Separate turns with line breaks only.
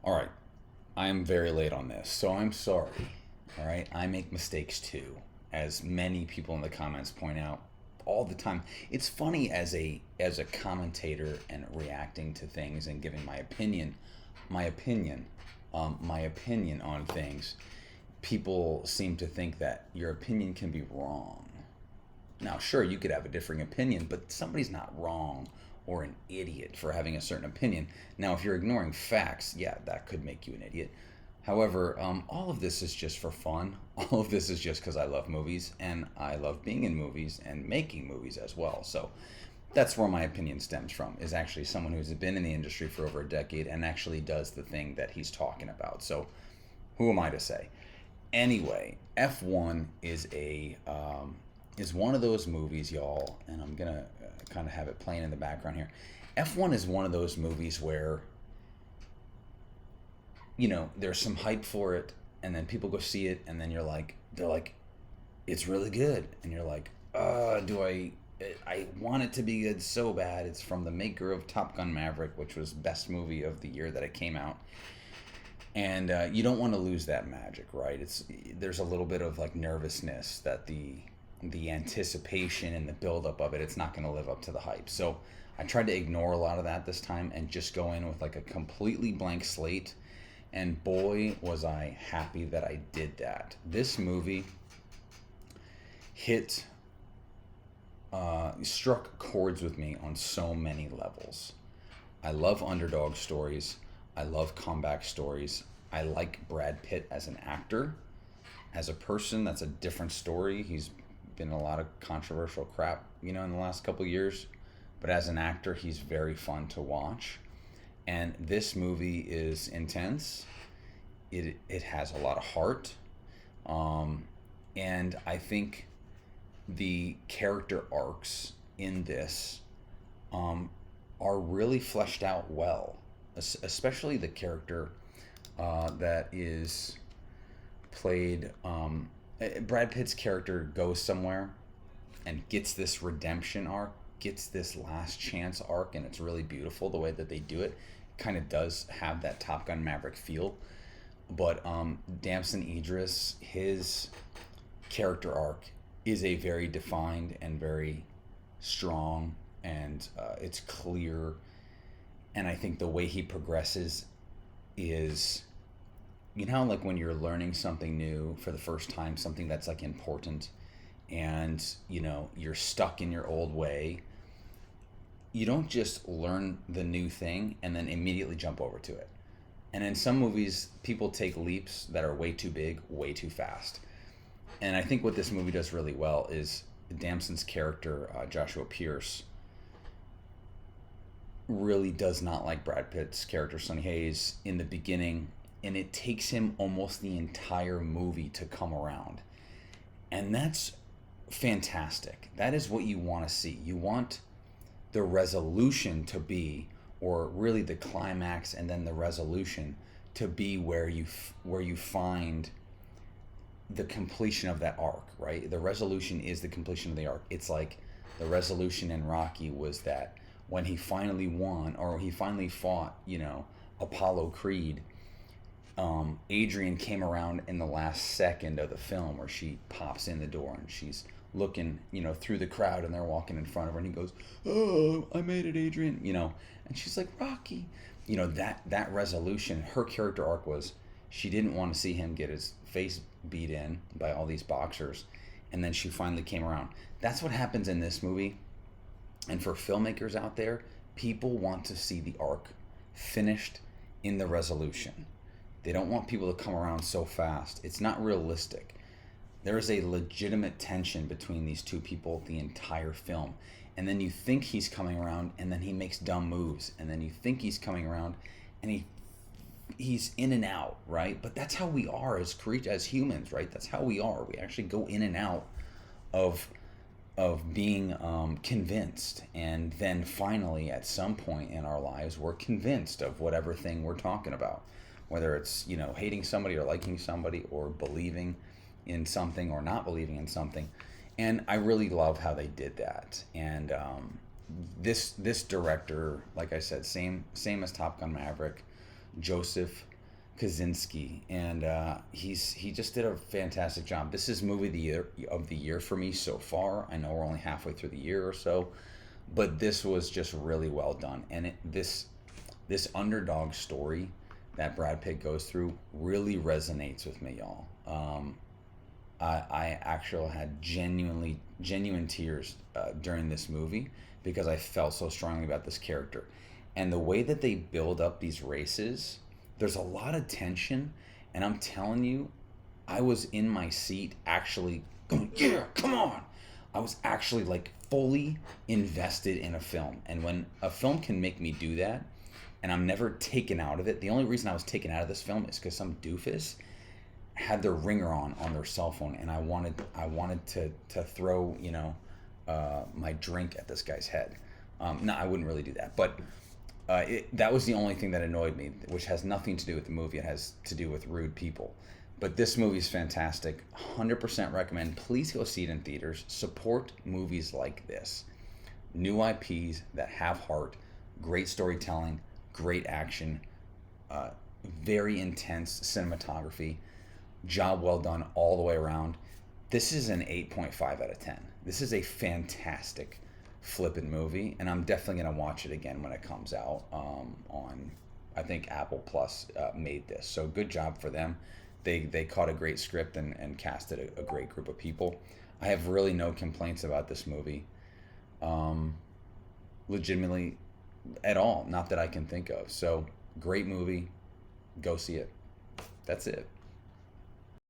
All right, I am very late on this, so I'm sorry. All right, I make mistakes too, as many people in the comments point out all the time. It's funny as a commentator and reacting to things and giving my opinion, my opinion on things. People seem to think that your opinion can be wrong. Now, sure, you could have a differing opinion, but somebody's not wrong or an idiot for having a certain opinion. Now, if you're ignoring facts, yeah, that could make you an idiot. However, all of this is just for fun. All of this is just because I love movies and I love being in movies and making movies as well. So that's where my opinion stems from, is actually someone who's been in the industry for over a decade and actually does the thing that he's talking about. So who am I to say? Anyway, F1 is one of those movies, y'all, and I'm gonna kind of have it playing in the background here. F1 is one of those movies where there's some hype for it, and then people go see it, and then they're like, it's really good, and you're like, do I want it to be good so bad. It's from the maker of Top Gun Maverick, which was best movie of the year that it came out, and you don't want to lose that magic, right? There's a little bit of like nervousness that the anticipation and the buildup of it's not going to live up to the hype. So I tried to ignore a lot of that this time and just go in with like a completely blank slate. And boy, was I happy that I did that. This movie hit, struck chords with me on so many levels. I love underdog stories. I love comeback stories. I like Brad Pitt as an actor. As a person, that's a different story. He's been in a lot of controversial crap, in the last couple of years. But as an actor, he's very fun to watch. And this movie is intense. It has a lot of heart. And I think the character arcs in this are really fleshed out well, especially the character that is played. Brad Pitt's character goes somewhere and gets this redemption arc, gets this last chance arc, and it's really beautiful the way that they do it. Kind of does have that Top Gun Maverick feel. But Damson Idris, his character arc is a very defined and very strong, and it's clear. And I think the way he progresses is, like when you're learning something new for the first time, something that's like important, and you're stuck in your old way. You don't just learn the new thing and then immediately jump over to it. And in some movies, people take leaps that are way too big, way too fast. And I think what this movie does really well is Damson's character, Joshua Pierce, really does not like Brad Pitt's character, Sonny Hayes, in the beginning. And it takes him almost the entire movie to come around. And that's fantastic. That is what you want to see. You want the resolution to be, or really the climax and then the resolution to be where you find the completion of that arc, right? The resolution is the completion of the arc. It's like the resolution in Rocky was that when he finally won, or he finally fought, Apollo Creed, Adrian came around in the last second of the film where she pops in the door and she's looking, through the crowd, and they're walking in front of her, and he goes, "Oh, I made it, Adrian," and she's like, "Rocky," that resolution. Her character arc was she didn't want to see him get his face beat in by all these boxers, and then she finally came around. That's what happens in this movie. And for filmmakers out there, people want to see the arc finished in the resolution. They don't want people to come around so fast. It's not realistic. There is a legitimate tension between these two people the entire film. And then you think he's coming around, and then he makes dumb moves. And then you think he's coming around, and he's in and out, right? But that's how we are as humans, right? That's how we are. We actually go in and out of being convinced, and then finally at some point in our lives we're convinced of whatever thing we're talking about, whether it's hating somebody or liking somebody, or believing in something or not believing in something. And I really love how they did that. And this director, like I said, same as Top Gun Maverick, Joseph Kaczynski, and he just did a fantastic job. This is movie of the year for me so far. I know we're only halfway through the year or so, but this was just really well done. And this underdog story that Brad Pitt goes through really resonates with me, y'all. I actually had genuine tears during this movie because I felt so strongly about this character, and the way that they build up these races. There's a lot of tension, and I'm telling you, I was in my seat actually going, yeah, come on. I was actually like fully invested in a film, and when a film can make me do that, and I'm never taken out of it. The only reason I was taken out of this film is because some doofus had their ringer on their cell phone, and I wanted to throw my drink at this guy's head. No, I wouldn't really do that, but that was the only thing that annoyed me, which has nothing to do with the movie. It has to do with rude people. But this movie is fantastic. 100% recommend. Please go see it in theaters. Support movies like this. New IPs that have heart, great storytelling, great action, very intense cinematography, job well done all the way around. This is an 8.5 out of 10. This is a fantastic flippin' movie, and I'm definitely going to watch it again when it comes out on, I think Apple Plus made this. So good job for them. They caught a great script and casted a great group of people. I have really no complaints about this movie. Legitimately at all. Not that I can think of. So great movie. Go see it. That's it.